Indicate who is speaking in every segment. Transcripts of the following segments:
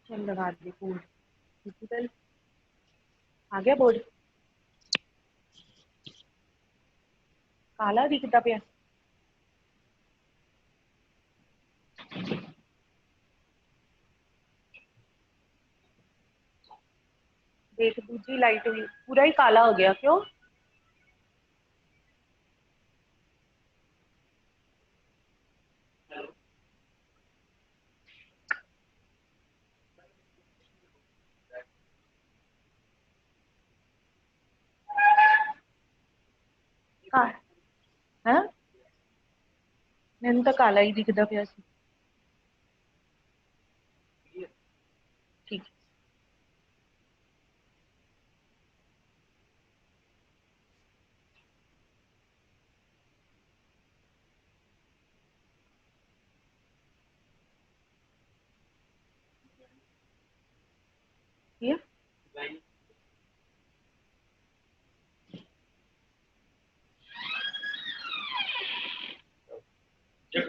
Speaker 1: चल लगा दे board. Digital आ गया बोर्ड। काला दिखता पिया। देख दूसरी लाइट हुई पूरा ही काला हो गया क्यों? है मैंने तो काला ही दिखता पिया सी। ठीक है।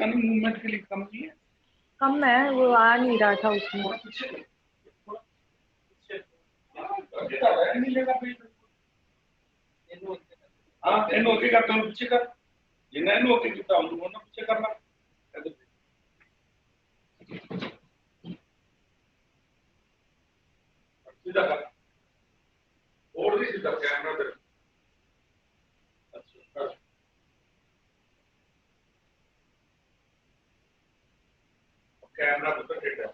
Speaker 2: मूवमेंट के लिए
Speaker 1: कम है वो आ नहीं रहा था उसमें।
Speaker 2: हाँ एनो ओके करता हूँ पीछे कर जिन्ना एनो ओके करता हूँ वो ना पीछे करना सीधा कर और भी सीधा कैमरा दे अच्छा कैमरा तो ठीक है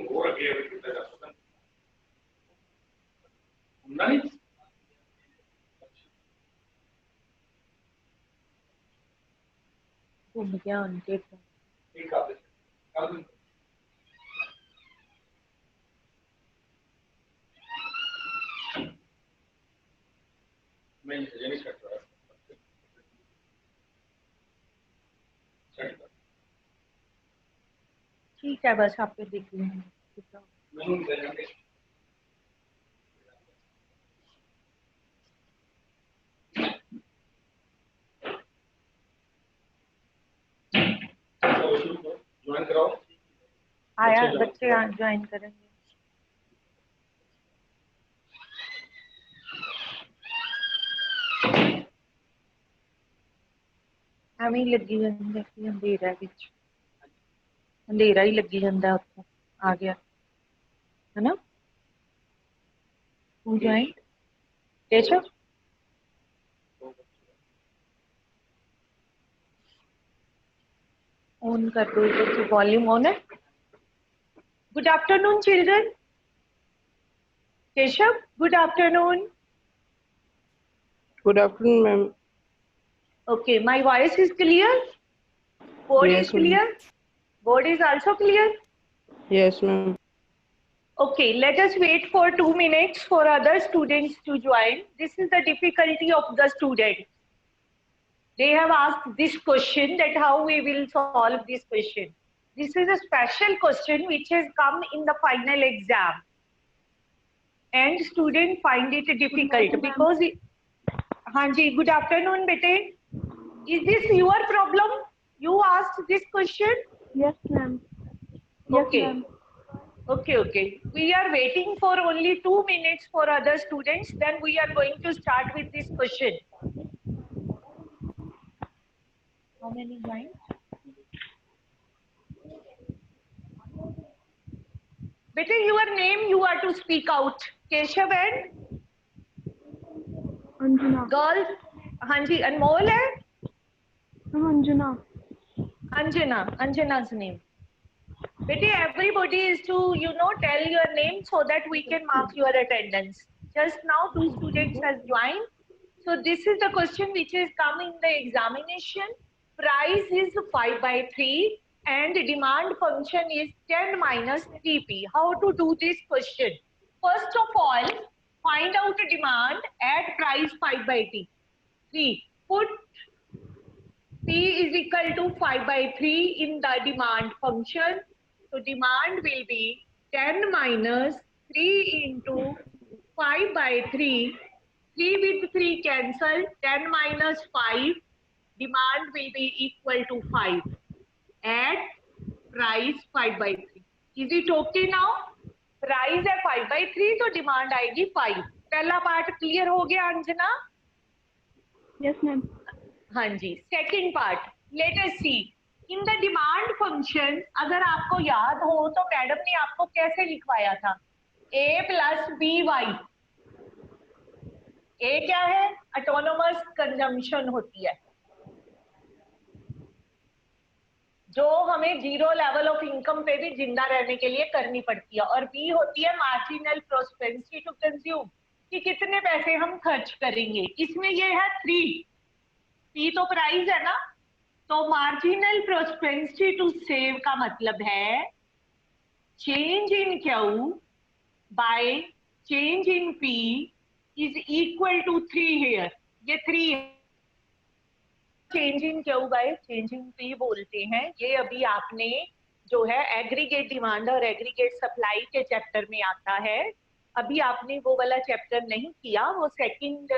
Speaker 2: और आगे कितना जा सकता नहीं
Speaker 1: घूम गया उनके
Speaker 2: ठीक है कर मैं ये नहीं करता
Speaker 1: ठीक है बस आप पे देख लेंगे।
Speaker 2: नहीं देंगे ज्वाइन कराओ
Speaker 1: आया बच्चे ज्वाइन करेंगे। ਐਵੇਂ ਹੀ ਲੱਗੀ ਜਾਂਦਾ ਕਿ ਅੰਧੇਰਾ ਵਿੱਚ ਅੰਧੇਰਾ ਹੀ ਲੱਗੀ ਜਾਂਦਾ ਉੱਥੇ ਆ ਗਿਆ है ना। Who joined? केशव ऑन कर दो इधर से वॉल्यूम ऑन है। Good afternoon children. Keshav good afternoon.
Speaker 3: Good afternoon, ma'am.
Speaker 1: Okay, my voice is clear. Board
Speaker 3: Yes,
Speaker 1: is clear. Board is also clear.
Speaker 3: Yes, ma'am.
Speaker 1: Okay, let us wait for 2 minutes for other students to join. This is the difficulty of the student. They have asked this question that how we will solve this question. This is a special question which has come in the final exam. And students find it difficult because Hanji, good afternoon bete. Is this your problem? You asked this question?
Speaker 4: Yes, ma'am.
Speaker 1: Okay. Okay. We are waiting for only 2 minutes for other students. Then we are going to start with this question. How many joined? Bete, your name you are to speak out. Keshav and
Speaker 4: Anjana.
Speaker 1: Girl, Hanji, Anmol hai?
Speaker 4: Anjana.
Speaker 1: Anjana's name. Bete, everybody is to, tell your name so that we can mark your attendance. Just now, 2 students has joined. So this is the question which has come in the examination. Price is 5/3 and demand function is 10 minus 3p. How to do this question? First of all, find out the demand at price 5/3. Put P is equal to 5/3 in the demand function. So demand will be 10 minus 3 into 5/3, 3 with 3 cancel, 10 minus 5, demand will be equal to 5 at price 5/3. Is it okay now? Price है 5/3 तो demand आएगी 5. पहला part clear हो गया Anjana?
Speaker 4: Yes, ma'am.
Speaker 1: हाँ जी. Second part, let us see. In the demand function अगर आपको याद हो तो मैडम ने आपको कैसे लिखवाया था? a plus B Y. A क्या है? ऑटोनोमस कंजम्पशन होती है जो हमें जीरो लेवल ऑफ इनकम पे भी जिंदा रहने के लिए करनी पड़ती है, और बी होती है मार्जिनल प्रोस्पेरेंसी टू कंज्यूम, कि कितने पैसे हम खर्च करेंगे. इसमें ये है 3. पी तो प्राइस है ना, तो मार्जिनल प्रोस्पेरेंसी टू सेव का मतलब है change in Q by change in P is equal to 3 here. ये 3 है. Change in Q by change in P बोलते हैं. ये अभी आपने जो है एग्रीगेट डिमांड और एग्रीगेट सप्लाई के चैप्टर में आता है. अभी आपने वो वाला चैप्टर नहीं किया, वो सेकंड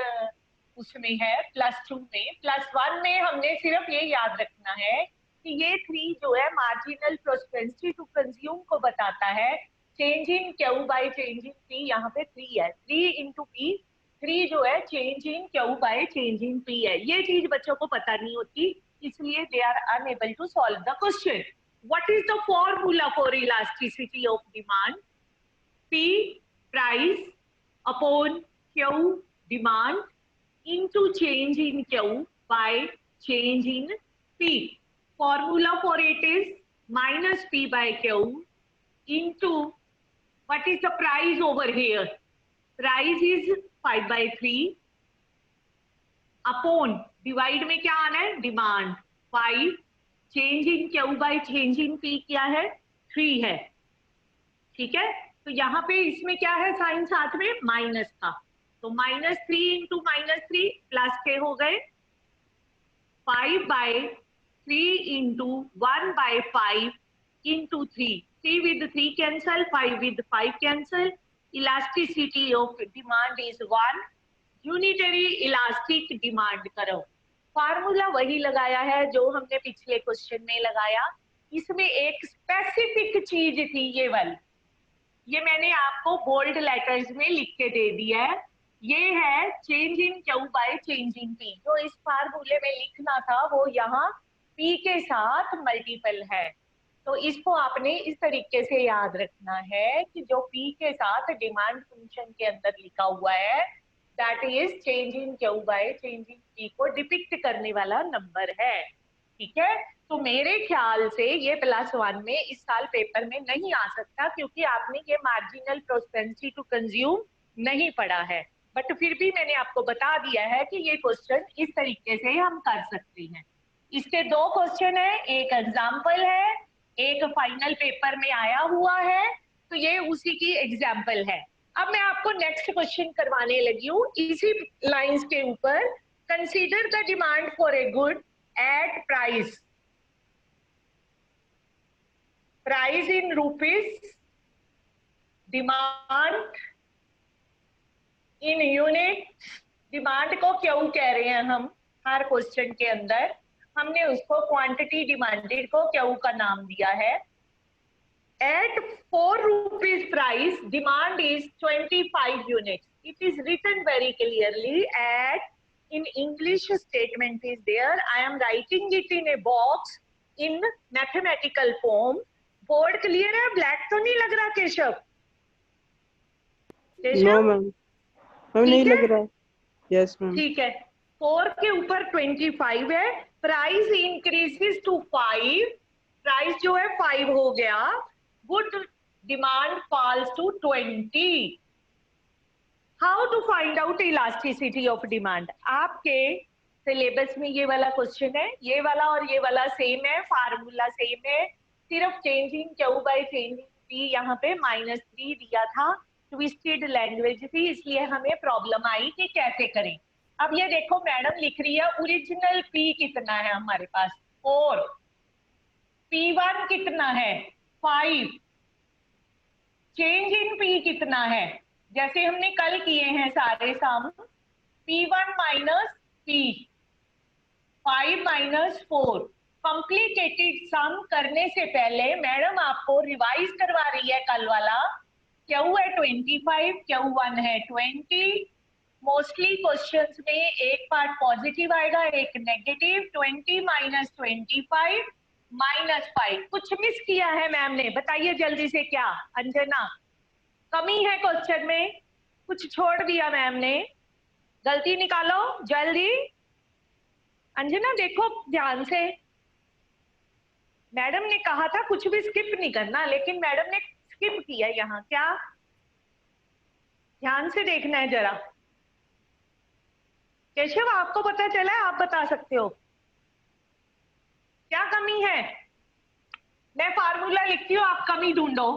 Speaker 1: उसमें है +2 में. +1 में हमने सिर्फ ये याद रखना है कि ये 3 जो है मार्जिनल प्रोस्पेरेंसी टू कंज्यूम को बताता है. Change in Q by change in P, यहाँ पे 3 है. 3 इंटू पी, 3 जो है change in Q by change in P है. ये चीज बच्चों को पता नहीं होती, इसलिए they are unable to solve the question. What is the formula for elasticity of demand? P price upon Q demand into change in Q by change in P. Formula for it is minus P by Q into what is the price over here? Price is 5/3 upon divide में क्या आना है? Demand 5, change in Q by change in P क्या है? 3 है. ठीक है, तो यहाँ पे इसमें क्या है साइन साथ में? माइनस का. तो -3 इंटू -3 प्लस के हो गए 5/3 into 1/5 into 3. 3 with 3 cancel, 5 with 5 cancel. Elasticity of demand is 1. Unitary elastic demand करो. फार्मूला वही लगाया है जो हमने पिछले क्वेश्चन में लगाया. इसमें एक स्पेसिफिक चीज थी ये वाली, ये मैंने आपको बोल्ड लेटर्स में लिख के दे दिया है. ये है change in Q by change in P. जो इस फार्मूले में लिखना था वो यहाँ पी के साथ मल्टीपल है. तो इसको आपने इस तरीके से याद रखना है कि जो पी के साथ डिमांड फंक्शन के अंदर लिखा हुआ है that is change in Q by change in P को डिपिक्ट करने वाला नंबर है. ठीक है, तो मेरे ख्याल से ये +1 में इस साल पेपर में नहीं आ सकता, क्योंकि आपने ये मार्जिनल प्रोस्पेरेंसी टू कंज्यूम नहीं पढ़ा है. बट फिर भी मैंने आपको बता दिया है कि ये क्वेश्चन इस तरीके से हम कर सकते हैं. इसके 2 क्वेश्चन है, एक एग्जाम्पल है, एक फाइनल पेपर में आया हुआ है. तो ये उसी की एग्जाम्पल है. अब मैं आपको नेक्स्ट क्वेश्चन करवाने लगी हूँ इसी लाइंस के ऊपर. Consider the demand for a good at price in rupees, demand in units. Demand को क्यों कह रहे हैं हम? हर क्वेश्चन के अंदर हमने उसको क्वांटिटी डिमांडेड को क्यों का नाम दिया है. At 4 rupees price, demand is 25 units. It is written very clearly at in English statement is there. I am writing it in a box in mathematical form. Board clear है? Black तो नहीं लग रहा केशव?
Speaker 3: नो मैम, नहीं लग रहा है. Yes ma'am.
Speaker 1: ठीक है, 4 के ऊपर 25 है. Price increases to 5. प्राइस जो है 5 हो गया. Good demand falls to 20. How to find out elasticity of demand? आपके सिलेबस में ये वाला क्वेश्चन है, ये वाला और ये वाला सेम है, फार्मूला सेम है. सिर्फ change in Q by change in P यहाँ पे -3 दिया था. ट्विस्टेड लैंग्वेज थी, इसलिए हमें प्रॉब्लम आई कि कैसे करें. अब ये देखो मैडम लिख रही है ओरिजिनल पी कितना है हमारे पास? 4. P1 कितना है? 5. चेंज इन पी कितना है? जैसे हमने कल किए हैं सारे sum, P1 minus P, 5 minus 4। Complicated sum करने से पहले मैडम आपको रिवाइज करवा रही है कल वाला। Q है 25, Q1 है 20। मोस्टली क्वेश्चंस में एक पार्ट पॉजिटिव आएगा, एक नेगेटिव। 20 minus 25 minus 5। कुछ मिस किया है मैम ने, बताइए जल्दी से क्या? अंजना, कमी है क्वेश्चन में, कुछ छोड़ दिया मैम ने, गलती निकालो जल्दी। अंजना देखो ध्यान से, मैडम ने कहा था कुछ भी स्किप नहीं करना, लेकिन मैडम ने स्किप किया यहाँ। क्या? ध्यान से देखना है जरा। केशव, आपको पता चला है? आप बता सकते हो क्या कमी है? मैं फार्मूला लिखती हूँ, आप कमी ढूंढो।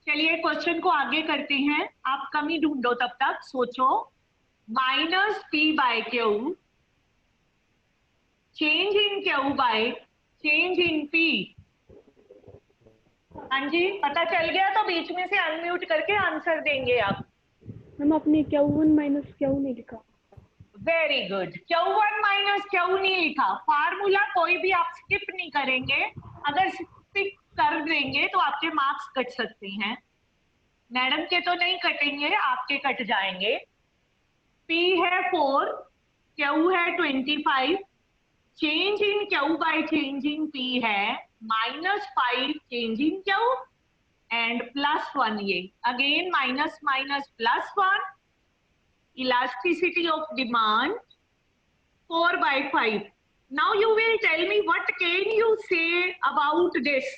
Speaker 1: चलिए क्वेश्चन को आगे करते हैं, आप कमी ढूंढो, तब तक सोचो। Minus P by Q, change in Q by change in P। हाँ जी, पता चल गया तो बीच में से अनम्यूट करके आंसर देंगे आप।
Speaker 4: मैम आपने Q1 माइनस Q नहीं लिखा।
Speaker 1: Very good, Q1 minus Q नहीं लिखा। फार्मूला कोई भी आप स्किप नहीं करेंगे, अगर स्किप कर देंगे तो आपके मार्क्स कट सकते हैं। मैडम के तो नहीं कटेंगे, आपके कट जाएंगे। P है 4, Q है 25, change in Q by change in P है minus 5 change in Q and plus 1। ये again minus minus plus 1। elasticity of demand 4 by 5. Now you will tell me what can you say about this?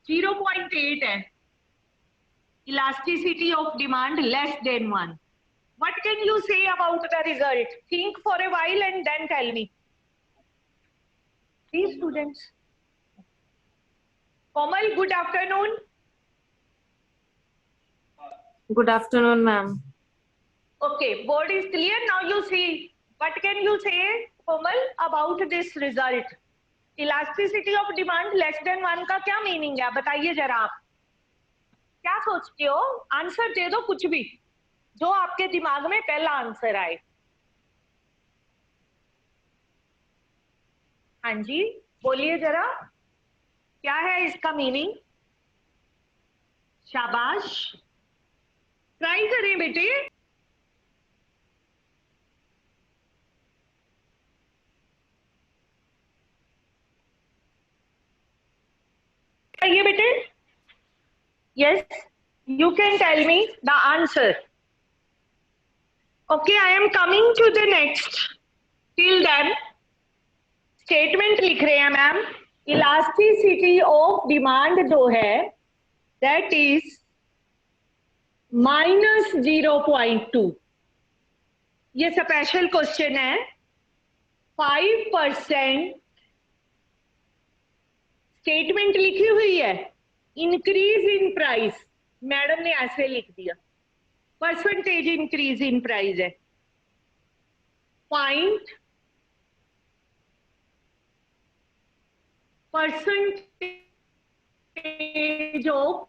Speaker 1: 0.8 है, elasticity of demand less than 1. What can you say about the result? Think for a while and then tell me. Please students. Komal, good afternoon.
Speaker 5: Good afternoon, ma'am.
Speaker 1: Okay, board is clear. Now you see, what can you say, Komal, about this result? Elasticity of demand less than 1 का क्या meaning है, बताइए जरा। आप क्या सोचते हो? Answer दे दो कुछ भी, जो आपके दिमाग में पहला आंसर आए। हाँ जी, बोलिए जरा, क्या है इसका मीनिंग? शाबाश, ट्राई करें बेटे। बताइए बेटे। Yes, you can tell me the answer. Okay, I am coming to the next. Till then, statement लिख रहे हैं मैम। इलास्टिसिटी ऑफ डिमांड जो है दैट इज -0.2। ये स्पेशल क्वेश्चन है। 5% स्टेटमेंट लिखी हुई है, इंक्रीज इन प्राइस, मैडम ने ऐसे लिख दिया, परसेंटेज इंक्रीज इन प्राइस है। पॉइंट परसेंटेज ऑफ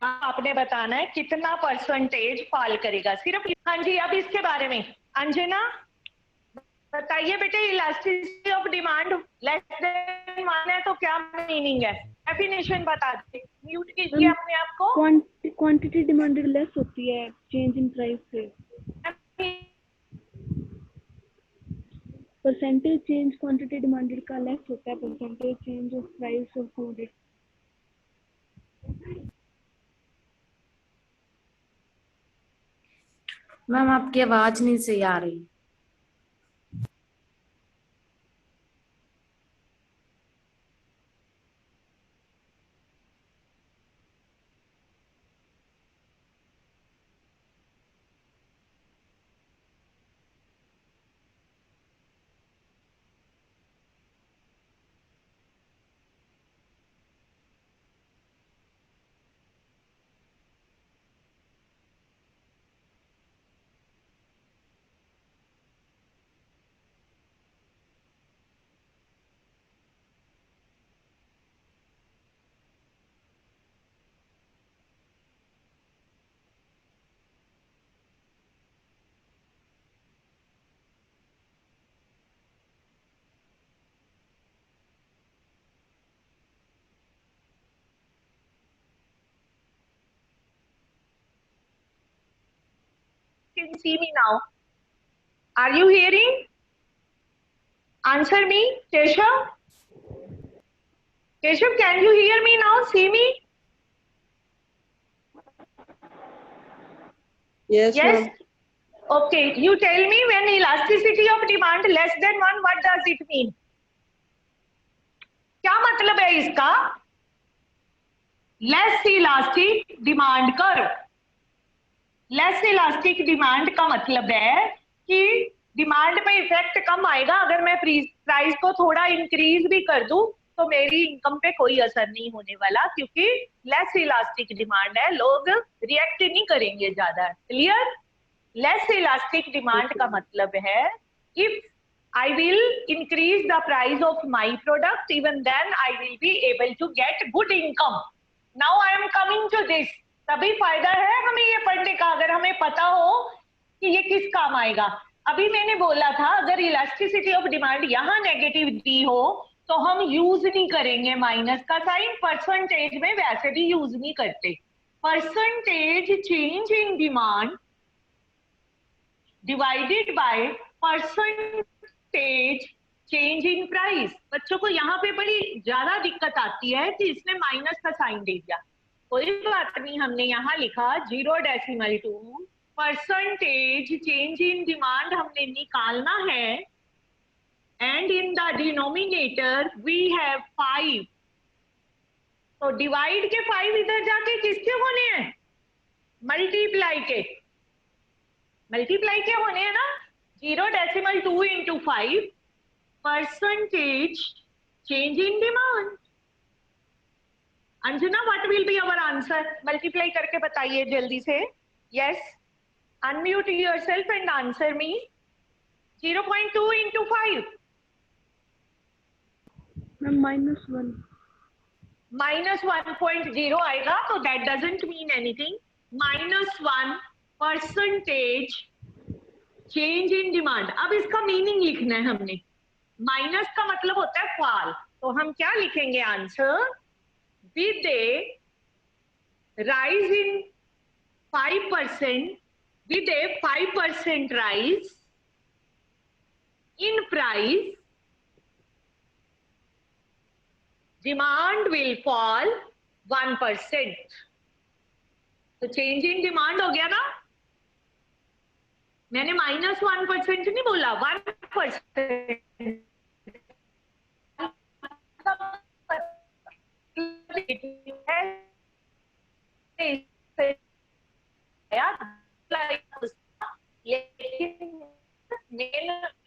Speaker 1: आपने बताना है कितना परसेंटेज फॉल करेगा सिर्फ। हाँ जी, अब इसके बारे में अंजना बताइए बेटे। Elasticity of demand less than 1 है तो क्या मीनिंग है? डेफिनेशन बता दे, म्यूट कीजिए अपने आप को।
Speaker 4: क्वांटिटी डिमांडेड लेस होती है चेंज इन प्राइस से। परसेंटेज चेंज क्वांटिटी डिमांडेड का लेस होता है percentage change of price of good.
Speaker 5: Ma'am आपकी आवाज नहीं सही आ रही।
Speaker 1: can see me now. Are you hearing? Answer me, Keshav. Keshav, can you hear me now? See me?
Speaker 3: Yes,
Speaker 1: Yes.
Speaker 3: ma'am.
Speaker 1: Okay. You tell me, when elasticity of demand less than 1, what does it mean? क्या मतलब है इसका? Less elastic demand curve. Less elastic demand का मतलब है कि demand पे effect कम आएगा। अगर मैं प्राइस को थोड़ा इंक्रीज भी कर दूं तो मेरी इनकम पे कोई असर नहीं होने वाला, क्योंकि लेस इलास्टिक डिमांड है, लोग रिएक्ट नहीं करेंगे ज्यादा। क्लियर? लेस इलास्टिक डिमांड का मतलब है if I will increase the price of my product, even then I will be able to get good income. Now I am coming to this. तभी फायदा है हमें ये पढ़ने का, अगर हमें पता हो कि ये किस काम आएगा। अभी मैंने बोला था अगर इलास्टिसिटी ऑफ डिमांड यहाँ नेगेटिव दी हो तो हम यूज नहीं करेंगे माइनस का साइन, परसेंटेज में वैसे भी यूज नहीं करते। Percentage change in demand divided by percentage change in price. बच्चों को यहाँ पे बड़ी ज्यादा दिक्कत आती है कि इसने माइनस का साइन दे दिया। कोई बात नहीं, हमने यहाँ लिखा 0.2 परसेंटेज चेंज इन डिमांड हमने निकालना है, and in the denominator we have 5। तो डिवाइड के 5 इधर जाके किसके होने हैं? मल्टीप्लाई के। मल्टीप्लाई के होने हैं ना। 0.2 into 5 percentage change in demand. Anjana, what will be our answer? Multiply करके बताइए जल्दी से। Yes, unmute yourself and answer me. 0.2 into 5.
Speaker 4: -1.
Speaker 1: -1.0 आएगा, तो that doesn't mean anything. -1 percentage change in demand. अब इसका मीनिंग लिखना है हमने। माइनस का मतलब होता है फॉल, तो हम क्या लिखेंगे answer? With A rise in 5%, with A 5% rise in price, demand will fall 1%। तो चेंज इन डिमांड हो गया ना। मैंने -1% नहीं बोला, 1%।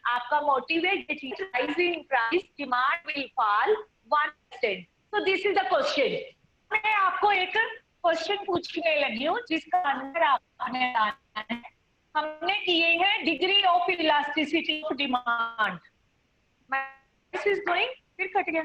Speaker 1: आपका मोटिव है rise in price, demand will fall 1%। So this is the question. मैं आपको एक क्वेश्चन पूछने लगी हूँ जिसका आंसर आपने बताना है। हमने किए हैं degree of elasticity of demand. फिर कट गया।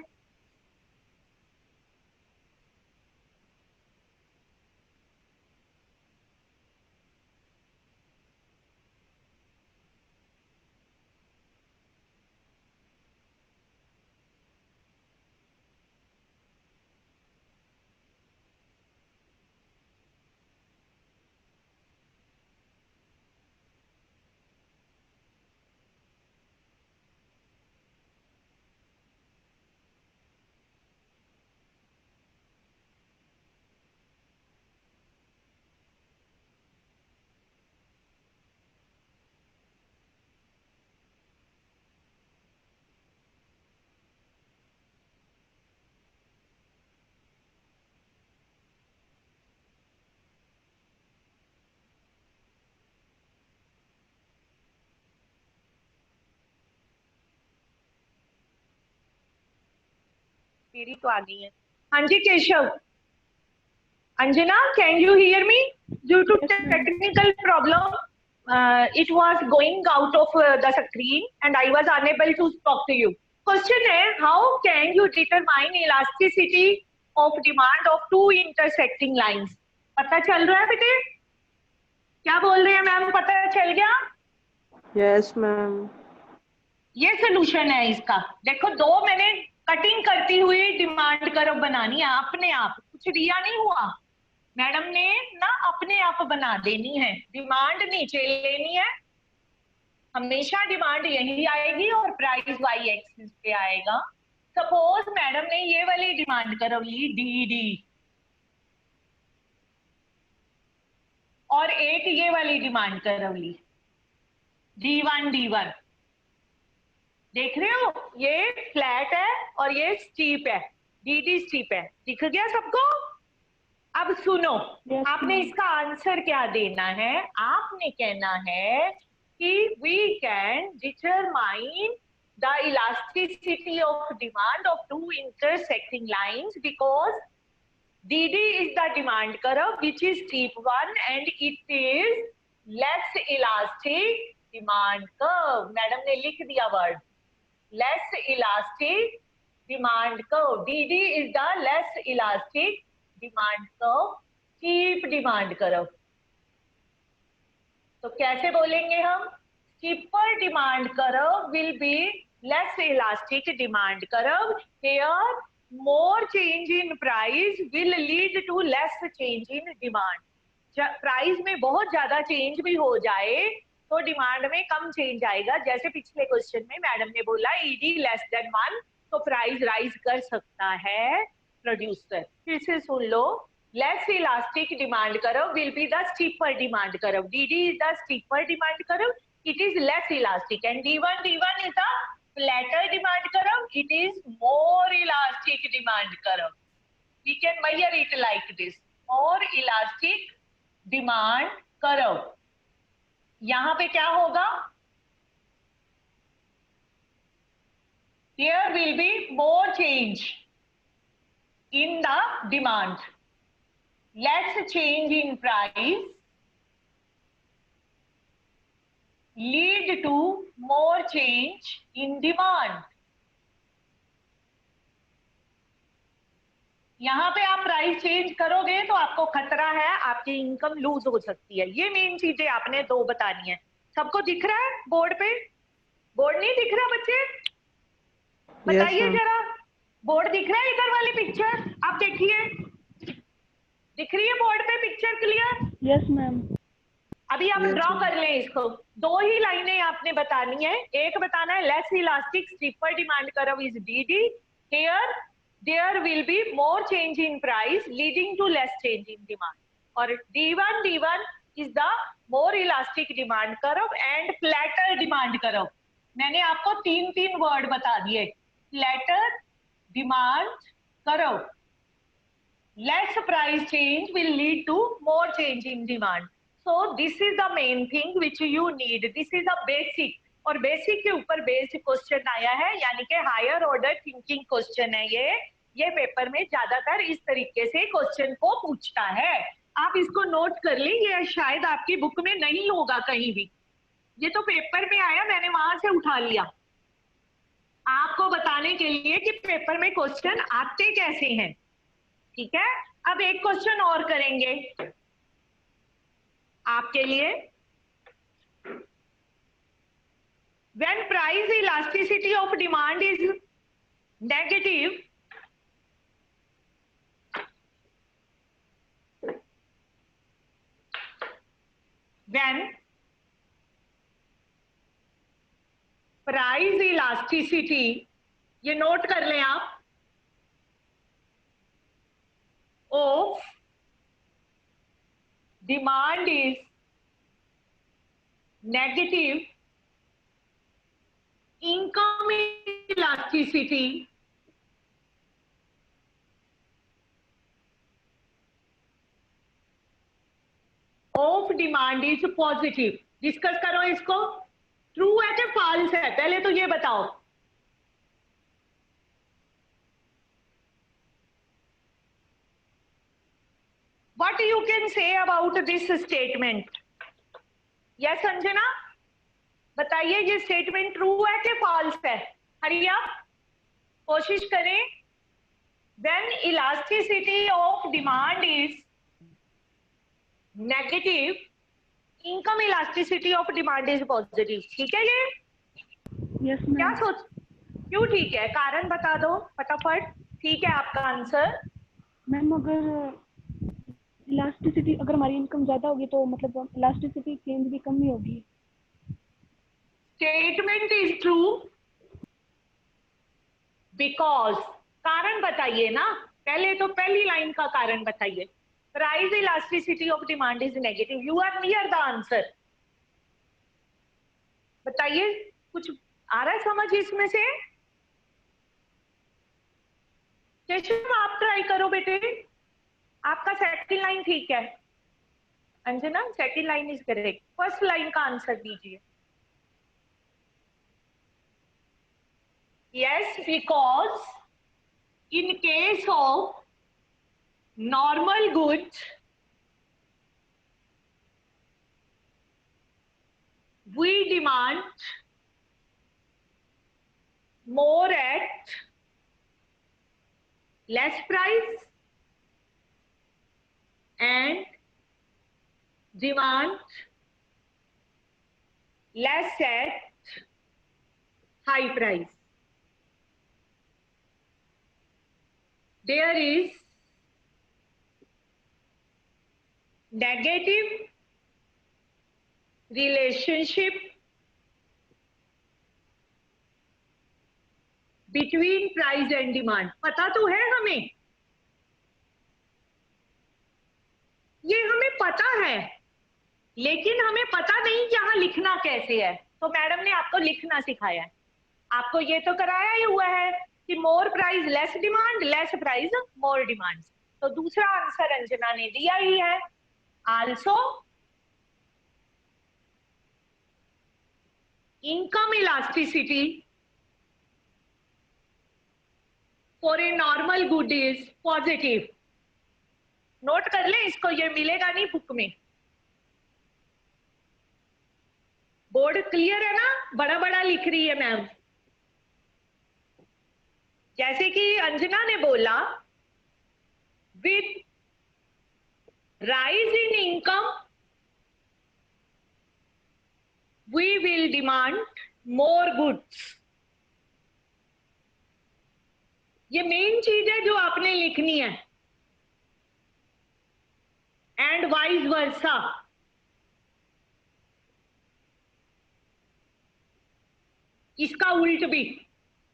Speaker 1: मेरी तो आ गई है। हाँ जी Keshav. Anjana, can you hear me? Due to technical problem it was going out of the screen and I was unable to talk to you. Question है, how can you determine elasticity of demand of two intersecting lines? पता चल रहा है बेटे? क्या बोल रहे हैं मैम? पता चल गया?
Speaker 3: Yes, ma'am.
Speaker 1: ये सोल्यूशन है इसका। देखो, दो मैंने कटिंग करती हुई डिमांड कर्व बनानी है अपने आप, कुछ दिया नहीं हुआ। मैडम ने ना अपने आप बना देनी है, डिमांड नीचे लेनी है, हमेशा डिमांड यही आएगी और प्राइस वाई एक्सिस पे आएगा। सपोज मैडम ने ये वाली डिमांड करवली डी और एक ये वाली डिमांड करवली D1 देख रहे हो, ये फ्लैट है और ये स्टीप है, डी स्टीप है, दिख गया सबको? अब सुनो, आपने इसका आंसर क्या देना है? आपने कहना है कि we can determine the elasticity of demand of two intersecting lines because DD is the demand curve which is steep one and it is less elastic demand curve. Madam ने लिख दिया word less elastic demand curve. DD is the less elastic demand curve, steep demand curve. तो कैसे बोलेंगे हम? Steeper demand curve will be less elastic demand curve. Here, more change in price will lead to less change in demand. Price में बहुत ज्यादा change भी हो जाए तो डिमांड में कम चेंज आएगा। जैसे पिछले क्वेश्चन में मैडम ने बोला ईडी लेस देन 1 तो प्राइस राइज कर सकता है प्रोड्यूसर। फिर से सुन लो, less elastic demand curve will be the steeper demand curve. DD is the steeper demand curve, it is less elastic, and D1 is a flatter demand curve, it is more elastic demand curve. We can measure it like this, more elastic demand curve. यहां पे क्या होगा? There will be more change in the demand, less change in price lead to more change in demand. यहां पे आप price change करोगे तो आपको खतरा है, आपकी इनकम लूज हो सकती है। ये मेन चीजें आपने दो बतानी है। सबको दिख रहा है बोर्ड पे? बोर्ड नहीं दिख रहा बच्चे? बताइए जरा, बोर्ड दिख रहा है? इधर वाली पिक्चर आप देखिए, दिख रही है बोर्ड पे पिक्चर क्लियर?
Speaker 4: Yes ma'am.
Speaker 1: अभी आप ड्रॉ कर लें इसको। दो ही लाइनें आपने बतानी है। एक बताना है less elastic steeper demand curve is DD, here there will be more change in price leading to less change in demand, और D1 is the more elastic demand curve and flatter demand curve. मैंने आपको तीन word बता दिए, flatter demand curve, less price change will lead to more change in demand. So this is the main thing which you need. This is a basic, और basic के ऊपर based question आया है, यानी कि हायर ऑर्डर थिंकिंग क्वेश्चन है ये paper में ज्यादातर इस तरीके से क्वेश्चन को पूछता है। आप इसको नोट कर लें, ये शायद आपकी बुक में नहीं होगा कहीं भी, ये तो पेपर में आया, मैंने वहां से उठा लिया आपको बताने के लिए कि पेपर में क्वेश्चन आते कैसे हैं। ठीक है, अब एक क्वेश्चन और करेंगे आपके लिए। When price elasticity of demand is negative, when price elasticity, ये नोट कर लें आप, of demand is negative, income elasticity of demand is positive। Discuss करो इसको, ट्रू है कि फॉल्स है, पहले तो ये बताओ। What you can say about this statement? Yes Sanjana, बताइए ये स्टेटमेंट ट्रू है कि फॉल्स है? हरिया कोशिश करें। When elasticity of demand is negative, income elasticity of demand is positive। ठीक है ये?
Speaker 4: यस
Speaker 1: क्या
Speaker 4: मैम।
Speaker 1: सोच, क्यों ठीक है? कारण बता दो फटाफट। ठीक है आपका आंसर?
Speaker 4: मैम अगर इलास्टिसिटी, अगर हमारी इनकम ज्यादा होगी तो मतलब इलास्टिसिटी चेंज भी कम ही होगी।
Speaker 1: स्टेटमेंट इज ट्रू बिकॉज, कारण बताइए ना, पहले तो पहली लाइन का कारण बताइए। Price elasticity of demand is negative, you are near the answer. बताइए, कुछ आ रहा है समझ इसमें से? केशव आप ट्राई करो बेटे, आपका सेकंड लाइन ठीक है। Anjana, second line is correct, first line का आंसर दीजिए। Yes, because in case of normal goods, we demand more at less price and demand less at high price. There is negative relationship between price and demand. पता तो है हमें, ये हमें पता है, लेकिन हमें पता नहीं यहाँ लिखना कैसे है। तो मैडम ने आपको लिखना सिखाया है, आपको ये तो कराया ही हुआ है कि मोर price less demand, less price more demand. तो दूसरा आंसर अंजना ने दिया ही है। Also income elasticity for a normal good is positive. Note कर ले इसको, ये मिलेगा नहीं बुक में। बोर्ड क्लियर है ना? बड़ा बड़ा लिख रही है मैम। जैसे कि अंजना ने बोला, with rise in income we will demand more goods. ये मेन चीज है जो आपने लिखनी है। एंड वाइस वर्सा, इसका उल्ट भी,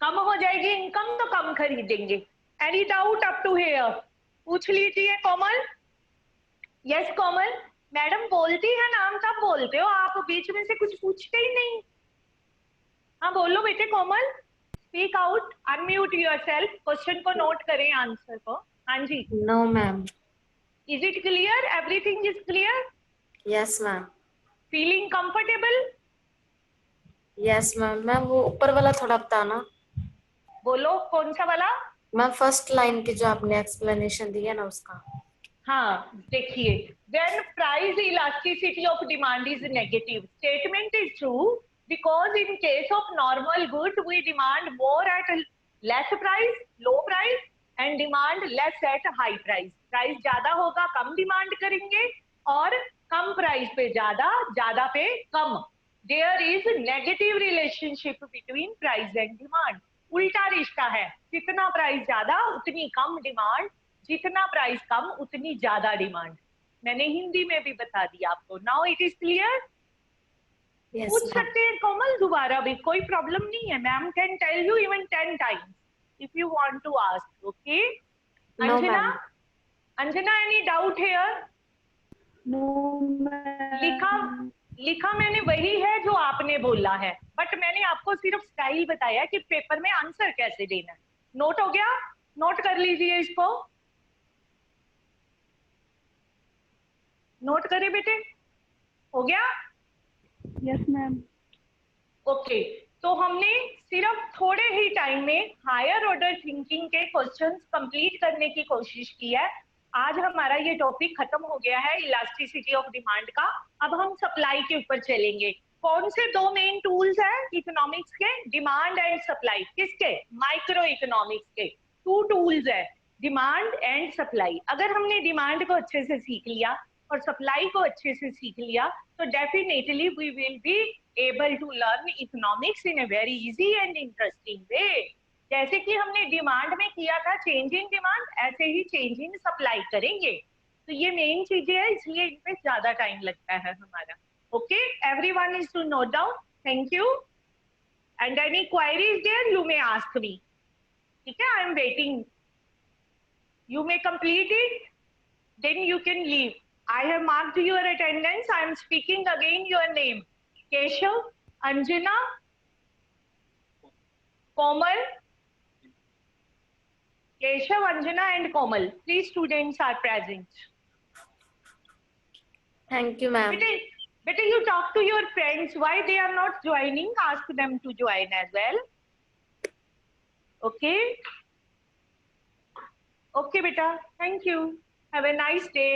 Speaker 1: कम हो जाएगी इनकम तो कम खरीदेंगे। Any doubt up to here? पूछ लीजिए कोमल। यस कोमल, मैडम बोलती है नाम तब बोलते हो आप, बीच में से कुछ पूछते ही नहीं। हाँ बोलो बेटे Komal, speak out, unmute yourself, question को नोट करें, आंसर को। हाँ जी।
Speaker 5: No, ma'am.
Speaker 1: Is it clear? Everything is clear?
Speaker 5: Yes, ma'am.
Speaker 1: Feeling comfortable?
Speaker 5: Yes, ma'am. Ma'am वो ऊपर वाला थोड़ा बताना।
Speaker 1: बोलो कौन सा वाला?
Speaker 5: मैम फर्स्ट लाइन की जो आपने एक्सप्लेनेशन दी है ना उसका।
Speaker 1: हाँ देखिए, when price elasticity of demand is negative, statement is true because in case of normal good we demand more at less price, low price and demand less at high price. Price ज्यादा होगा कम demand करेंगे और कम price पे ज्यादा, ज्यादा पे कम। There is negative relationship between price and demand. उल्टा रिश्ता है, जितना प्राइस ज्यादा उतनी कम डिमांड, जितना प्राइस कम उतनी ज्यादा डिमांड। मैंने हिंदी में भी बता दिया आपको। Now it is clear?
Speaker 5: Yes,
Speaker 1: पूछ
Speaker 5: ma'am.
Speaker 1: सकते हैं कोमल दोबारा भी, कोई प्रॉब्लम नहीं है। Ma'am can tell you even 10 times if you want to ask. Okay
Speaker 5: No,
Speaker 1: Anjana,
Speaker 5: ma'am.
Speaker 1: Anjana any doubt here?
Speaker 4: No
Speaker 1: लिखा मैंने वही है जो आपने बोला है, बट मैंने आपको सिर्फ स्टाइल बताया कि पेपर में आंसर कैसे देना है। नोट हो गया? नोट कर लीजिए इसको, नोट करे बेटे। हो गया?
Speaker 4: Yes ma'am.
Speaker 1: ओके, तो हमने सिर्फ थोड़े ही टाइम में हायर ऑर्डर थिंकिंग के क्वेश्चंस कंप्लीट करने की कोशिश की है। आज हमारा ये टॉपिक खत्म हो गया है इलास्टिसिटी ऑफ डिमांड का। अब हम सप्लाई के ऊपर चलेंगे। कौन से दो मेन टूल्स हैं इकोनॉमिक्स के? Demand and supply. किसके? माइक्रो इकोनॉमिक्स के। 2 टूल्स है, डिमांड एंड सप्लाई। अगर हमने डिमांड को अच्छे से सीख लिया और सप्लाई को अच्छे से सीख लिया तो definitely we will be able to learn economics in a very easy and interesting way. जैसे कि हमने डिमांड में किया था चेंज इन डिमांड, ऐसे ही चेंज इन सप्लाई करेंगे। तो ये मेन चीजें है, इसलिए इनमें ज्यादा टाइम लगता है हमारा. Okay, everyone is to note down. Thank you. And any query is there, you may ask me. ठीक है, I am waiting. You may complete it, then you can leave. I have marked your attendance. I am speaking again your name. Keshav, Anjana, Komal. Keshav, Anjana and Komal. 3 students are present.
Speaker 5: Thank you, ma'am.
Speaker 1: Better you talk to your friends. Why they are not joining? Ask them to join as well. Okay? Okay, beta. Thank you. Have a nice day.